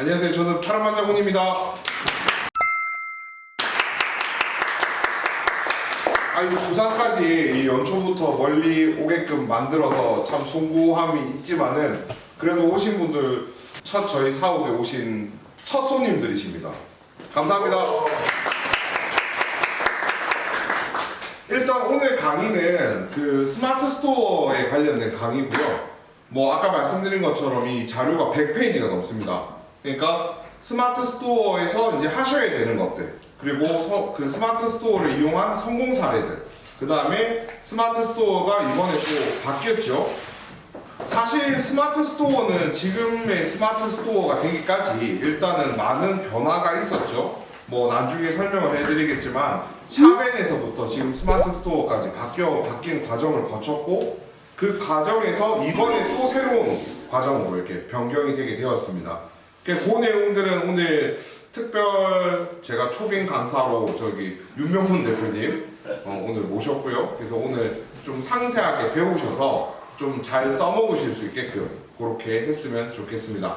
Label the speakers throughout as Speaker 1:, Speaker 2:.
Speaker 1: 안녕하세요. 저는 파란만장군입니다. 이 부산까지 이 연초부터 멀리 오게끔 만들어서 참 송구함이 있지만은 그래도 오신 분들 첫 저희 사옥에 오신 첫 손님들이십니다. 감사합니다. 일단 오늘 강의는 그 스마트 스토어에 관련된 강의고요. 뭐 아까 말씀드린 것처럼 이 자료가 100페이지가 넘습니다. 그러니까 스마트 스토어에서 이제 하셔야 되는 것들, 그리고 그 스마트 스토어를 이용한 성공 사례들, 그 다음에 스마트 스토어가 이번에 또 바뀌었죠. 사실 스마트 스토어는 지금의 스마트 스토어가 되기까지 일단은 많은 변화가 있었죠. 뭐 나중에 설명을 해드리겠지만 샤벤에서부터 지금 스마트 스토어까지 바뀐 과정을 거쳤고, 그 과정에서 이번에 또 새로운 과정으로 이렇게 변경이 되게 되었습니다. 그 내용들은 오늘 특별 제가 초빙 강사로 저기 윤명훈 대표님 오늘 모셨고요. 그래서 오늘 좀 상세하게 배우셔서 좀 잘 써먹으실 수 있게끔 그렇게 했으면 좋겠습니다.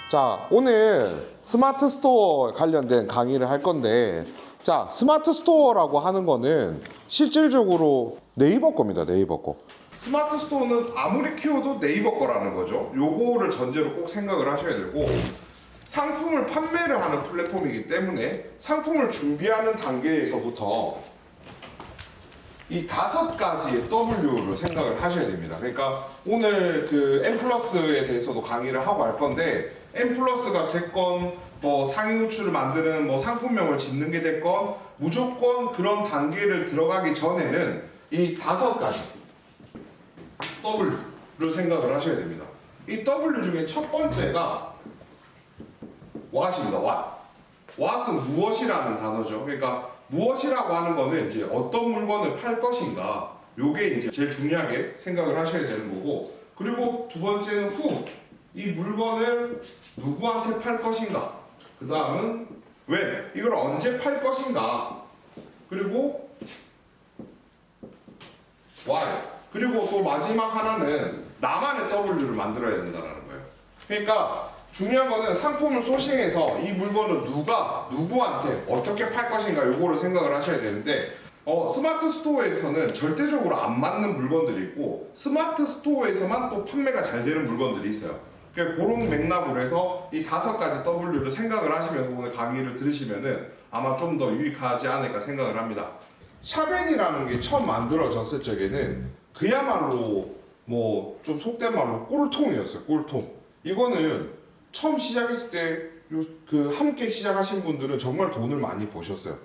Speaker 1: 자, 오늘 스마트 스토어 관련된 강의를 할 건데, 자, 스마트 스토어라고 하는 거는 실질적으로 네이버 겁니다. 네이버 거. 스마트 스토어는 아무리 키워도 네이버 거라는 거죠. 요거를 전제로 꼭 생각을 하셔야 되고, 상품을 판매를 하는 플랫폼이기 때문에 상품을 준비하는 단계에서부터 이 5가지의 W를 생각을 하셔야 됩니다. 그러니까 오늘 그 M+에 대해서도 강의를 하고 할 건데, M+가 됐건 뭐 상위 노출을 만드는 뭐 상품명을 짓는 게 됐건 무조건 그런 단계를 들어가기 전에는 이 5가지 W를 생각을 하셔야 됩니다. 이 W 중에 첫 번째가 what입니다. what은 무엇이라는 단어죠. 그러니까 무엇이라고 하는 거는 이제 어떤 물건을 팔 것인가, 요게 이제 제일 중요하게 생각을 하셔야 되는 거고, 그리고 두 번째는 who, 이 물건을 누구한테 팔 것인가, 그 다음은 when, 이걸 언제 팔 것인가, 그리고 why, 그리고 또 마지막 하나는 나만의 W를 만들어야 된다는 거예요. 그러니까 중요한 거는 상품을 소싱해서 이 물건을 누구한테 어떻게 팔 것인가, 요거를 생각을 하셔야 되는데, 스마트 스토어에서는 절대적으로 안 맞는 물건들이 있고, 스마트 스토어에서만 또 판매가 잘 되는 물건들이 있어요. 그런 맥락으로 해서 이 5가지 W를 생각을 하시면서 오늘 강의를 들으시면은 아마 좀 더 유익하지 않을까 생각을 합니다. 샤벤이라는 게 처음 만들어졌을 적에는 그야말로 뭐 좀 속된 말로 꼴통이었어요. 꼴통. 이거는 처음 시작했을 때 그 함께 시작하신 분들은 정말 돈을 많이 버셨어요.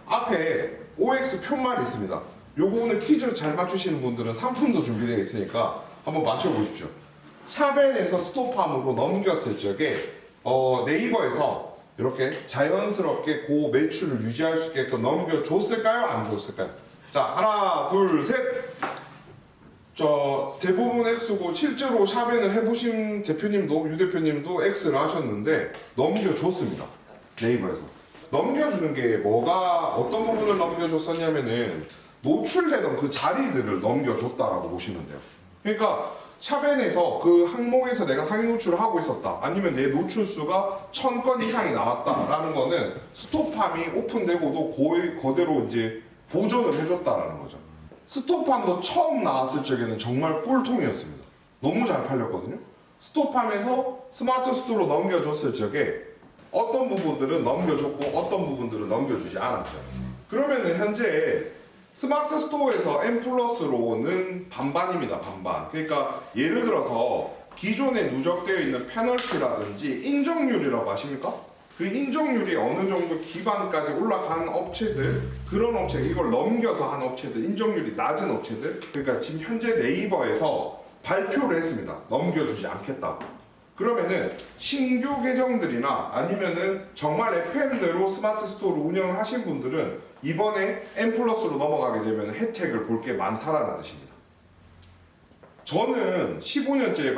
Speaker 1: 앞에 OX 표말이 있습니다. 요거는 퀴즈를 잘 맞추시는 분들은 상품도 준비되어 있으니까 한번 맞춰보십시오. 샤벤에서 스토팜으로 넘겼을 적에 네이버에서 이렇게 자연스럽게 그 매출을 유지할 수 있게끔 넘겨줬을까요? 안 줬을까요? 자, 하나, 둘, 셋! 대부분 X고, 실제로 샤벤을 해보신 대표님도, 유 대표님도 X를 하셨는데 넘겨줬습니다. 네이버에서. 넘겨주는 게 어떤 부분을 넘겨줬었냐면은 노출되던 그 자리들을 넘겨줬다라고 보시면 돼요. 그러니까 샤벤에서 그 항목에서 내가 상위 노출을 하고 있었다, 아니면 내 노출 수가 1000건 이상이 나왔다라는 거는 스토팜이 오픈되고도 그대로 이제 보존을 해줬다라는 거죠. 스토팜도 처음 나왔을 적에는 정말 꿀통이었습니다. 너무 잘 팔렸거든요. 스토팜에서 스마트 스토어로 넘겨줬을 적에 어떤 부분들은 넘겨줬고 어떤 부분들은 넘겨주지 않았어요. 그러면은 현재 스마트 스토어에서 M+로는 반반입니다. 반반. 그러니까 예를 들어서 기존에 누적되어 있는 페널티라든지 인정률이라고 아십니까? 그 인정률이 어느 정도 기반까지 올라간 업체들, 그런 업체, 이걸 넘겨서 한 업체들, 인정률이 낮은 업체들, 그러니까 지금 현재 네이버에서 발표를 했습니다. 넘겨주지 않겠다고. 그러면은 신규 계정들이나 아니면은 정말 FM대로 스마트 스토어를 운영을 하신 분들은 이번에 M+로 넘어가게 되면 혜택을 볼 게 많다라는 뜻입니다. 저는 15년째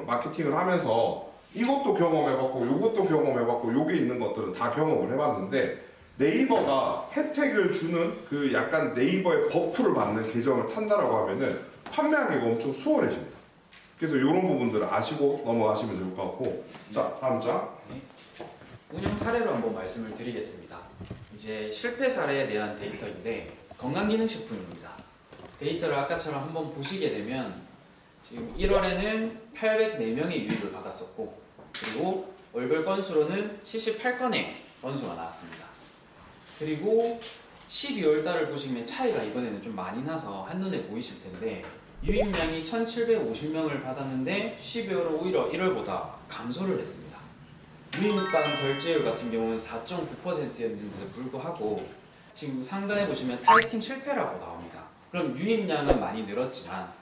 Speaker 1: 마케팅을 하면서 이것도 경험해봤고 요것도 경험해봤고 요게 있는 것들은 다 경험을 해봤는데, 네이버가 혜택을 주는 그 약간 네이버의 버프를 받는 계정을 탄다라고 하면은 판매하기가 엄청 수월해집니다. 그래서 이런 부분들을 아시고 넘어가시면 될 것 같고, 자, 다음 장.
Speaker 2: 운영 사례로 한번 말씀을 드리겠습니다. 이제 실패 사례에 대한 데이터인데 건강기능식품입니다. 데이터를 아까처럼 한번 보시게 되면 지금 1월에는 804명의 유입을 받았었고 그리고 월별 건수로는 78건의 건수가 나왔습니다. 그리고 12월 달을 보시면 차이가 이번에는 좀 많이 나서 한눈에 보이실 텐데 유입량이 1750명을 받았는데 12월은 오히려 1월보다 감소를 했습니다. 유입당 결제율 같은 경우는 4.9%였는데도 불구하고 지금 상단에 보시면 타겟팅 실패라고 나옵니다. 그럼 유입량은 많이 늘었지만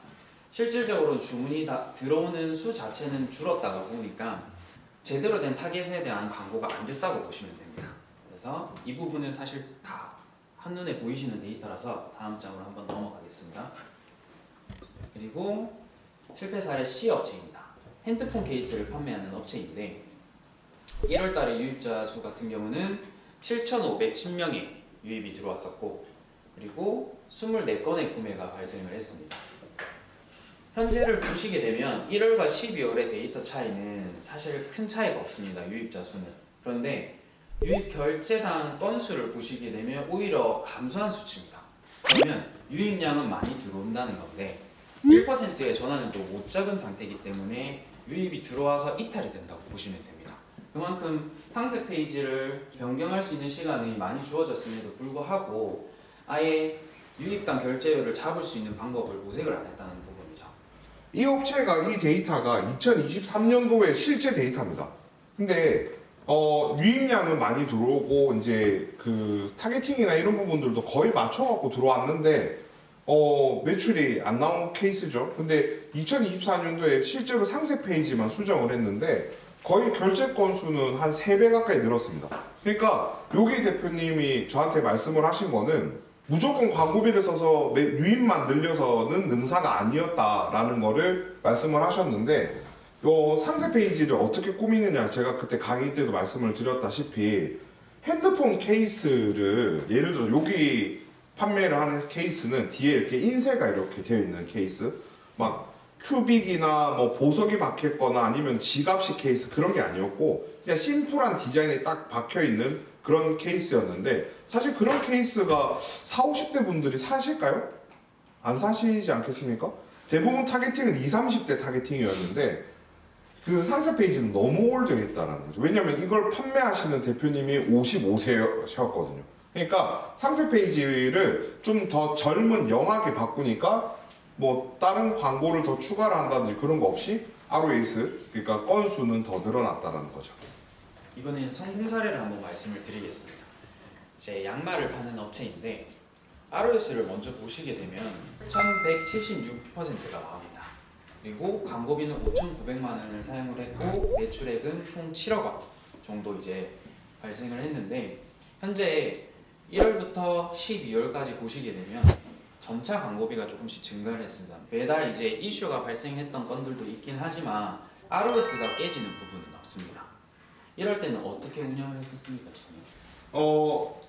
Speaker 2: 실질적으로 주문이 다 들어오는 수 자체는 줄었다가 보니까 제대로 된 타겟에 대한 광고가 안 됐다고 보시면 됩니다. 그래서 이 부분은 사실 다 한눈에 보이시는 데이터라서 다음 장으로 한번 넘어가겠습니다. 그리고 실패 사례 C 업체입니다. 핸드폰 케이스를 판매하는 업체인데 1월 달에 유입자 수 같은 경우는 7,510명의 유입이 들어왔었고 그리고 24건의 구매가 발생을 했습니다. 현재를 보시게 되면 1월과 12월의 데이터 차이는 사실 큰 차이가 없습니다. 유입자 수는. 그런데 유입 결제당 건수를 보시게 되면 오히려 감소한 수치입니다. 그러면 유입량은 많이 들어온다는 건데 1%의 전환은 또 못 잡은 상태이기 때문에 유입이 들어와서 이탈이 된다고 보시면 됩니다. 그만큼 상세 페이지를 변경할 수 있는 시간이 많이 주어졌음에도 불구하고 아예 유입당 결제율을 잡을 수 있는 방법을 모색을 안 했다는 부분이죠.
Speaker 1: 이 업체가 이 데이터가 2023년도의 실제 데이터입니다. 근데 유입량은 많이 들어오고 이제 그 타겟팅이나 이런 부분들도 거의 맞춰갖고 들어왔는데 매출이 안 나온 케이스죠. 근데 2024년도에 실제로 상세 페이지만 수정을 했는데 거의 결제 건수는 한 3배 가까이 늘었습니다. 그러니까 여기 대표님이 저한테 말씀을 하신 거는 무조건 광고비를 써서 유입만 늘려서는 능사가 아니었다라는 거를 말씀을 하셨는데 상세 페이지를 어떻게 꾸미느냐, 제가 그때 강의 때도 말씀을 드렸다시피 핸드폰 케이스를 예를 들어 여기 판매를 하는 케이스는 뒤에 이렇게 인쇄가 이렇게 되어 있는 케이스, 막 큐빅이나 뭐 보석이 박혔거나 아니면 지갑식 케이스 그런 게 아니었고 그냥 심플한 디자인이 딱 박혀 있는 그런 케이스였는데 사실 그런 케이스가 40, 50대 분들이 사실까요? 안 사시지 않겠습니까? 대부분 타겟팅은 20, 30대 타겟팅이었는데 그 상세 페이지는 너무 올드했다라는 거죠. 왜냐면 이걸 판매하시는 대표님이 55세셨거든요. 그러니까 상세 페이지를 좀 더 젊은 영하게 바꾸니까 뭐 다른 광고를 더 추가를 한다든지 그런 거 없이 ROAS, 그러니까 건수는 더 늘어났다는 거죠.
Speaker 2: 이번엔 성공 사례를 한번 말씀을 드리겠습니다. 제 양말을 파는 업체인데 ROS를 먼저 보시게 되면 1176%가 나옵니다. 그리고 광고비는 5,900만 원을 사용을 했고 매출액은 총 7억 원 정도 이제 발생을 했는데 현재 1월부터 12월까지 보시게 되면 점차 광고비가 조금씩 증가를 했습니다. 매달 이제 이슈가 발생했던 건들도 있긴 하지만 ROS가 깨지는 부분은 없습니다. 이럴 때는 어떻게 운영을 했었습니까?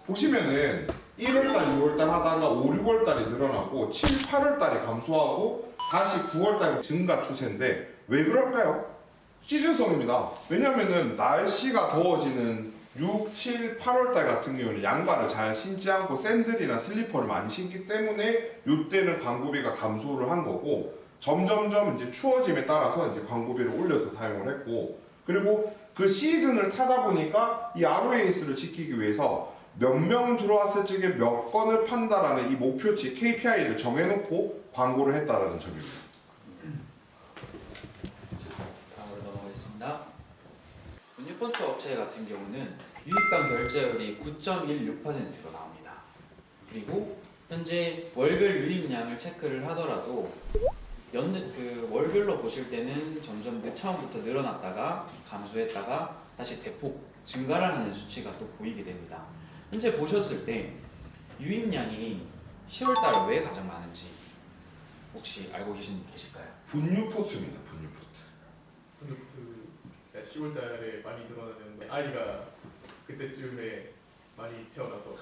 Speaker 1: 보시면은 1월달, 2월달 하다가 5, 6월달이 늘어나고 7, 8월달이 감소하고 다시 9월달이 증가 추세인데 왜 그럴까요? 시즌성입니다. 왜냐면은 날씨가 더워지는 6, 7, 8월달 같은 경우는 양발을 잘 신지 않고 샌들이나 슬리퍼를 많이 신기 때문에 이때는 광고비가 감소를 한 거고 점점점 이제 추워짐에 따라서 이제 광고비를 올려서 사용을 했고 그리고 그 시즌을 타다 보니까 이 ROAS를 지키기 위해서 몇 명 들어왔을 적에 몇 건을 판다라는 이 목표치 KPI를 정해놓고 광고를 했다라는 점입니다.
Speaker 2: 다음으로 넘어가겠습니다. 분유폰트 업체 같은 경우는 유입당 결제율이 9.16%로 나옵니다. 그리고 현재 월별 유입량을 체크를 하더라도 월별로 보실 때는 점점 처음부터 늘어났다가 감소했다가 다시 대폭 증가를 하는 수치가 또 보이게 됩니다. 현재 보셨을 때 유입량이 10월달에 왜 가장 많은지 혹시 알고 계신 분 계실까요?
Speaker 1: 분유포트입니다. 분유포트.
Speaker 3: 근데 10월달에 많이 늘어나는데 아이가 그때쯤에 많이 태어나서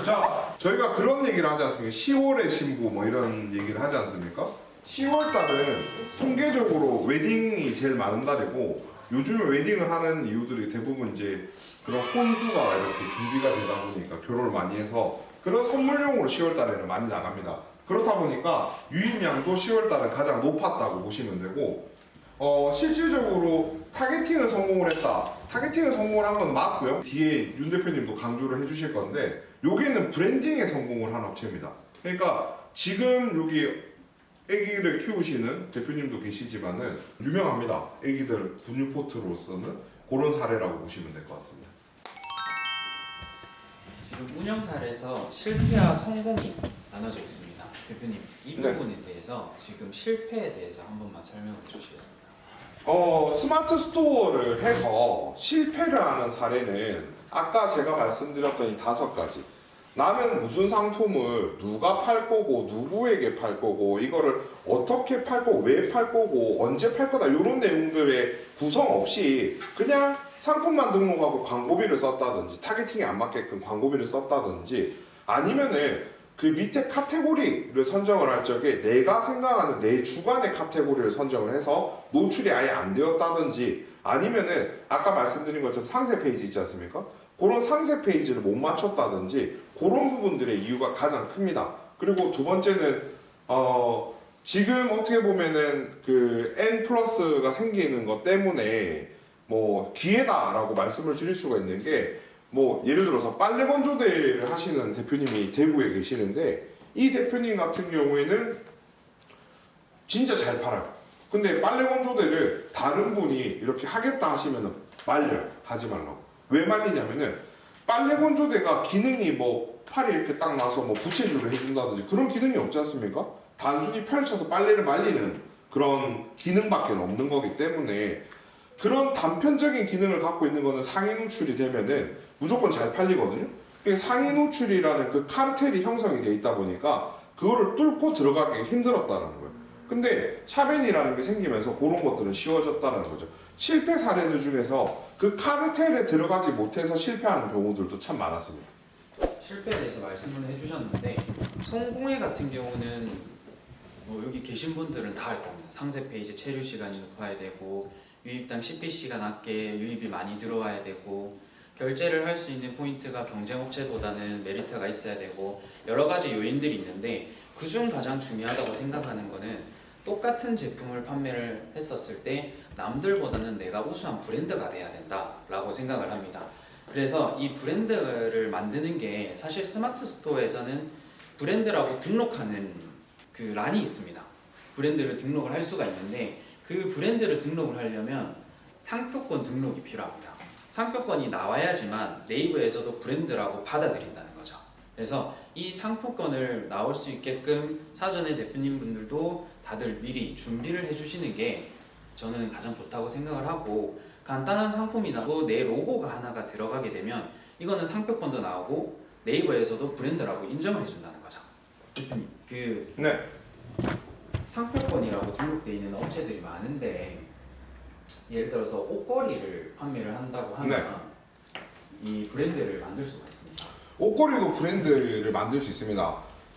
Speaker 1: 자, 저희가 그런 얘기를 하지 않습니까? 10월의 신부 뭐 이런 얘기를 하지 않습니까? 10월 달은 통계적으로 웨딩이 제일 많은 달이고 요즘에 웨딩을 하는 이유들이 대부분 이제 그런 혼수가 이렇게 준비가 되다 보니까 결혼을 많이 해서 그런 선물용으로 10월 달에는 많이 나갑니다. 그렇다 보니까 유입량도 10월 달은 가장 높았다고 보시면 되고 실질적으로 타겟팅을 성공을 했다. 타겟팅을 성공을 한 건 맞고요. 뒤에 윤 대표님도 강조를 해주실 건데 여기는 브랜딩에 성공을 한 업체입니다. 그러니까 지금 여기 애기를 키우시는 대표님도 계시지만은 유명합니다. 애기들 분유포트로서는 그런 사례라고 보시면 될 것 같습니다.
Speaker 2: 지금 운영 사례에서 실패와 성공이 나눠져 있습니다. 대표님, 이
Speaker 1: 네.
Speaker 2: 부분에 대해서 지금 실패에 대해서 한 번만 설명해 주시겠습니다.
Speaker 1: 스마트 스토어를 해서 실패를 하는 사례는 아까 제가 말씀드렸던 이 5가지. 나는 무슨 상품을 누가 팔 거고 누구에게 팔 거고 이거를 어떻게 팔 거고 왜 팔 거고 언제 팔 거다 이런 내용들의 구성 없이 그냥 상품만 등록하고 광고비를 썼다든지 타겟팅에 안 맞게끔 광고비를 썼다든지 아니면은 그 밑에 카테고리를 선정을 할 적에 내가 생각하는 내 주관의 카테고리를 선정을 해서 노출이 아예 안 되었다든지 아니면은 아까 말씀드린 것처럼 상세 페이지 있지 않습니까? 그런 상세 페이지를 못 맞췄다든지 그런 부분들의 이유가 가장 큽니다. 그리고 두 번째는 지금 어떻게 보면은 그 N 플러스가 생기는 것 때문에 뭐 기회다라고 말씀을 드릴 수가 있는 게 뭐 예를 들어서 빨래 건조대를 하시는 대표님이 대구에 계시는데 이 대표님 같은 경우에는 진짜 잘 팔아요. 근데 빨래 건조대를 다른 분이 이렇게 하겠다 하시면은 말려요. 하지 말라고. 왜 말리냐면은 빨래 건조대가 기능이 뭐 팔이 이렇게 딱 나서 뭐 부채질을 해준다든지 그런 기능이 없지 않습니까? 단순히 펼쳐서 빨래를 말리는 그런 기능밖에 없는 거기 때문에 그런 단편적인 기능을 갖고 있는 거는 상위 노출이 되면은 무조건 잘 팔리거든요. 상위 노출이라는 그 카르텔이 형성이 돼 있다 보니까 그거를 뚫고 들어가기 힘들었다는 거예요. 근데 샤벤이라는 게 생기면서 그런 것들은 쉬워졌다는 거죠. 실패 사례들 중에서 그 카르텔에 들어가지 못해서 실패하는 경우들도 참 많았습니다.
Speaker 2: 실패에 대해서 말씀을 해주셨는데 성공회 같은 경우는 뭐 여기 계신 분들은 다 알 겁니다. 상세 페이지 체류 시간이 높아야 되고 유입당 CPC가 낮게 유입이 많이 들어와야 되고 결제를 할 수 있는 포인트가 경쟁업체보다는 메리트가 있어야 되고 여러 가지 요인들이 있는데 그중 가장 중요하다고 생각하는 거는 똑같은 제품을 판매를 했었을 때 남들보다는 내가 우수한 브랜드가 돼야 된다라고 생각을 합니다. 그래서 이 브랜드를 만드는 게 사실 스마트 스토어에서는 브랜드라고 등록하는 그 란이 있습니다. 브랜드를 등록을 할 수가 있는데 그 브랜드를 등록을 하려면 상표권 등록이 필요합니다. 상표권이 나와야지만 네이버에서도 브랜드라고 받아들인다는 거죠. 그래서 이 상표권을 나올 수 있게끔 사전에 대표님 분들도 다들 미리 준비를 해주시는 게 저는 가장 좋다고 생각을 하고 간단한 상품이라도 내 로고가 하나가 들어가게 되면 이거는 상표권도 나오고 네이버에서도 브랜드라고 인정을 해준다는 거죠. 대표님, 그
Speaker 1: 네.
Speaker 2: 상표권이라고 등록되어 있는 업체들이 많은데 예를 들어서 옷걸이를 판매를 한다고 하면 이 브랜드를 만들 수가 있습니다.
Speaker 1: 옷걸이도 브랜드를 만들 수 있습니다.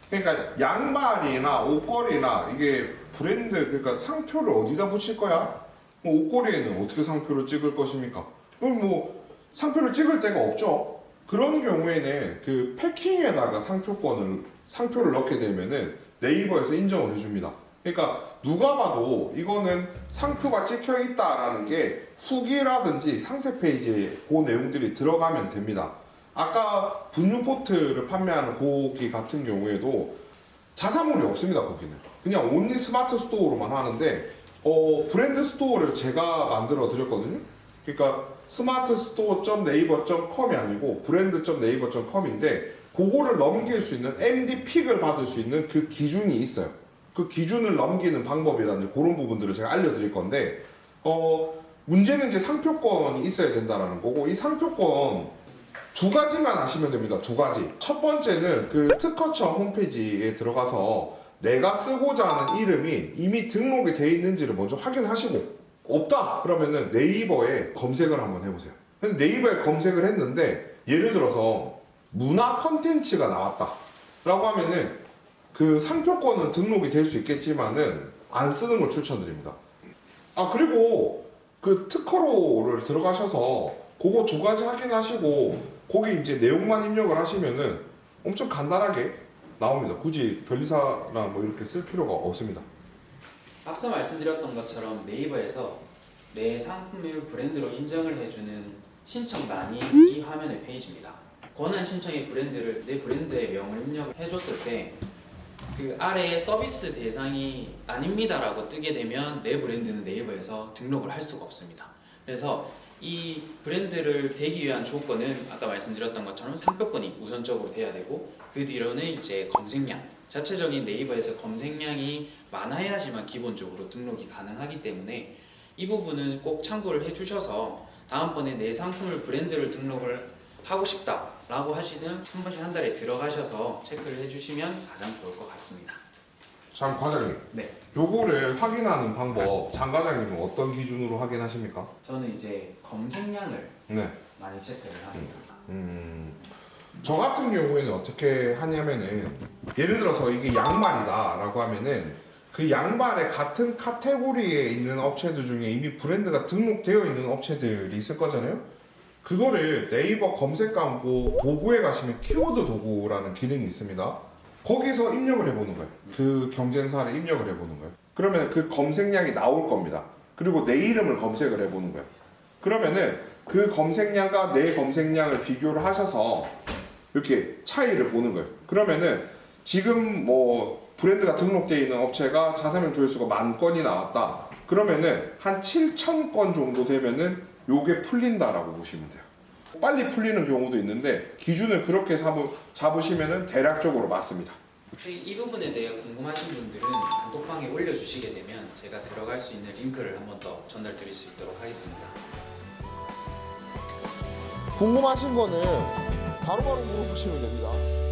Speaker 1: 그러니까 양말이나 옷걸이나 이게 브랜드 그러니까 상표를 어디다 붙일 거야? 뭐 옷걸이에는 어떻게 상표를 찍을 것입니까? 그럼 뭐 상표를 찍을 데가 없죠. 그런 경우에는 그 패킹에다가 상표를 넣게 되면은 네이버에서 인정을 해줍니다. 그러니까 누가 봐도 이거는 상표가 찍혀 있다라는 게 후기라든지 상세 페이지에 그 내용들이 들어가면 됩니다. 아까 분유포트를 판매하는 고기 같은 경우에도 자사몰이 없습니다. 거기는 그냥 온리 스마트 스토어로만 하는데 브랜드 스토어를 제가 만들어 드렸거든요. 그러니까 smartstore.naver.com이 아니고 brand.naver.com인데 그거를 넘길 수 있는 MD 픽을 받을 수 있는 그 기준이 있어요. 그 기준을 넘기는 방법이라든지 그런 부분들을 제가 알려드릴 건데 문제는 이제 상표권이 있어야 된다라는 거고 이 상표권 2가지만 아시면 됩니다. 2가지. 첫 번째는 그 특허청 홈페이지에 들어가서 내가 쓰고자 하는 이름이 이미 등록이 돼 있는지를 먼저 확인하시고 없다 그러면은 네이버에 검색을 한번 해보세요. 근데 네이버에 검색을 했는데 예를 들어서 문화 컨텐츠가 나왔다 라고 하면은 그 상표권은 등록이 될 수 있겠지만은 안 쓰는 걸 추천드립니다. 그리고 그 특허로를 들어가셔서 그거 두 가지 확인하시고 거기 이제 내용만 입력을 하시면은 엄청 간단하게 나옵니다. 굳이 변리사랑 뭐 이렇게 쓸 필요가 없습니다.
Speaker 2: 앞서 말씀드렸던 것처럼 네이버에서 내 상품을 브랜드로 인정을 해주는 신청란이 이 화면의 페이지입니다. 권한 신청의 브랜드를 내 브랜드의 명을 입력해줬을 때 그 아래에 서비스 대상이 아닙니다라고 뜨게 되면 내 브랜드는 네이버에서 등록을 할 수가 없습니다. 그래서 이 브랜드를 대기 위한 조건은 아까 말씀드렸던 것처럼 상표권이 우선적으로 돼야 되고 그 뒤로는 이제 검색량, 자체적인 네이버에서 검색량이 많아야지만 기본적으로 등록이 가능하기 때문에 이 부분은 꼭 참고를 해주셔서 다음번에 내 상품을 브랜드를 등록을 하고 싶다라고 하시는 한 번씩 한 달에 들어가셔서 체크를 해주시면 가장 좋을 것 같습니다.
Speaker 1: 장 과장님,
Speaker 2: 네,
Speaker 1: 요거를 확인하는 방법 장 과장님은 어떤 기준으로 확인하십니까?
Speaker 2: 저는 이제 검색량을
Speaker 1: 네.
Speaker 2: 많이 체크를 합니다.
Speaker 1: 저 같은 경우에는 어떻게 하냐면은 예를 들어서 이게 양말이다라고 하면은 그 양말의 같은 카테고리에 있는 업체들 중에 이미 브랜드가 등록되어 있는 업체들이 있을 거잖아요. 그거를 네이버 검색 광고 도구에 가시면 키워드 도구라는 기능이 있습니다. 거기서 입력을 해보는 거예요. 그 경쟁사를 입력을 해보는 거예요. 그러면 그 검색량이 나올 겁니다. 그리고 내 이름을 검색을 해보는 거예요. 그러면은 그 검색량과 내 검색량을 비교를 하셔서 이렇게 차이를 보는 거예요. 그러면은 지금 뭐 브랜드가 등록되어 있는 업체가 자사명 조회수가 10,000건이 나왔다. 그러면은 한 7,000건 정도 되면은 요게 풀린다라고 보시면 돼요. 빨리 풀리는 경우도 있는데 기준을 그렇게 잡으시면은 대략적으로 맞습니다.
Speaker 2: 혹시 이 부분에 대해 궁금하신 분들은 단톡방에 올려주시게 되면 제가 들어갈 수 있는 링크를 한 번 더 전달 드릴 수 있도록 하겠습니다.
Speaker 1: 궁금하신 거는 바로바로 물어보시면 됩니다.